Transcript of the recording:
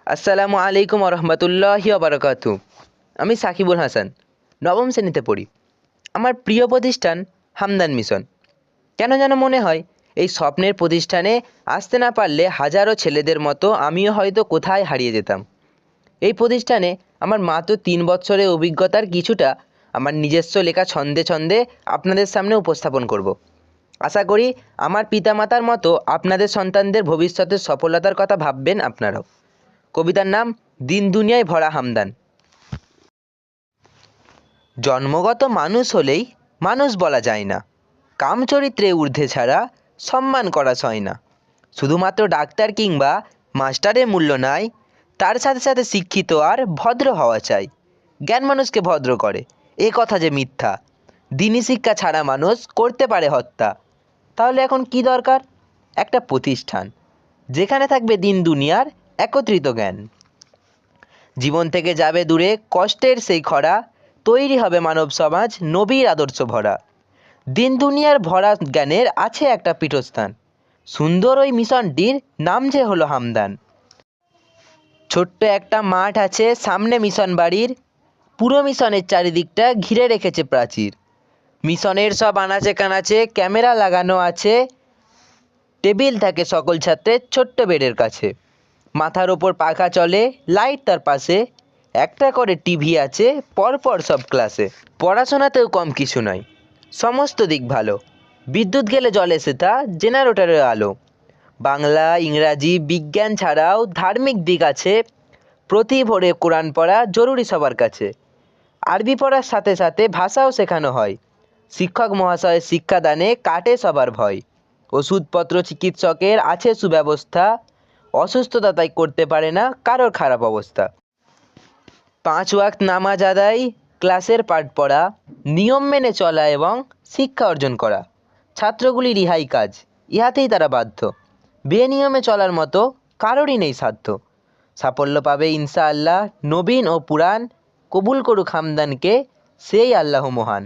আসসালামু আলাইকুম রহমতুল্লাহি বারাকাতু। আমি সাকিবুল হাসান, নবম শ্রেণীতে পড়ি। আমার প্রিয় প্রতিষ্ঠান হামদান মিশন। কেন যেন মনে হয় এই স্বপ্নের প্রতিষ্ঠানে আসতে না পারলে হাজারো ছেলেদের মতো আমিও হয়তো কোথায় হারিয়ে যেতাম। এই প্রতিষ্ঠানে আমার মাত্র 3 বছরের অভিজ্ঞতার কিছুটা আমার নিজস্ব লেখা ছন্দে ছন্দে আপনাদের সামনে উপস্থাপন করব। আশা করি আমার পিতামাতার মতো আপনাদের সন্তানদের ভবিষ্যতের সফলতার কথা ভাববেন আপনারাও। কবিতার নাম দিন দুনিয়ায় ভরা হামদান। জন্মগত মানুষ হলেই মানুষ বলা যায় না, কাম চরিত্রে ঊর্ধ্বে ছাড়া সম্মান করা সয় না। শুধুমাত্র ডাক্তার কিংবা মাস্টারের মূল্য নাই, তার সাথে সাথে শিক্ষিত আর ভদ্র হওয়া চাই। জ্ঞান মানুষকে ভদ্র করে, এ কথা যে মিথ্যা। দিনী শিক্ষা ছাড়া মানুষ করতে পারে হত্যা। তাহলে এখন কি দরকার? একটা প্রতিষ্ঠান যেখানে থাকবে দিন দুনিয়ার একত্রিত জ্ঞান। জীবন থেকে যাবে দূরে কষ্টের সেই খরা, তৈরি হবে মানব সমাজ নবীর আদর্শ ভরা। দিন দুনিয়ার ভরা জ্ঞানের আছে একটা পীঠস্থান, সুন্দর ওই মিশনটির নাম যে হলো হামদান। ছোট্ট একটা মাঠ আছে সামনে মিশন বাড়ির, পুরো মিশনের চারিদিকটা ঘিরে রেখেছে প্রাচীর। মিশনের সব আনাচে কানাচে ক্যামেরা লাগানো আছে, টেবিল থাকে সকল ছাত্রের ছোট্ট বেডের কাছে। মাথার ওপর পাখা চলে, লাইট তার পাশে, একটা করে টিভি আছে পরপর সব ক্লাসে। পড়াশোনাতেও কম কিছু নয়, সমস্ত দিক ভালো। বিদ্যুৎ গেলে জ্বলে সেটা জেনারেটরের আলো। বাংলা ইংরাজি বিজ্ঞান ছাড়াও ধার্মিক দিক আছে, প্রতি ভোরে কোরআন পড়া জরুরি সবার কাছে। আরবি পড়ার সাথে সাথে ভাষাও শেখানো হয়, শিক্ষক মহাশয়ের শিক্ষাদানে কাটে সবার ভয়। ওষুধপত্র চিকিৎসকের আছে সুব্যবস্থা, অসুস্থতা তাই করতে পারে না কারোর খারাপ অবস্থা। 5 ওয়াক্ত নামাজ আদায়, ক্লাসের পাঠ পড়া, নিয়ম মেনে চলা এবং শিক্ষা অর্জন করা। ছাত্রগুলি রিহাই কাজ, ইহাতেই তারা বাধ্য। বেনিয়মে চলার মতো কারোরই নেই সাধ্য। সাফল্য পাবে ইনশাআল্লাহ নবীন ও পুরাণ, কবুল করুক হামদানকে সেই আল্লাহ মহান।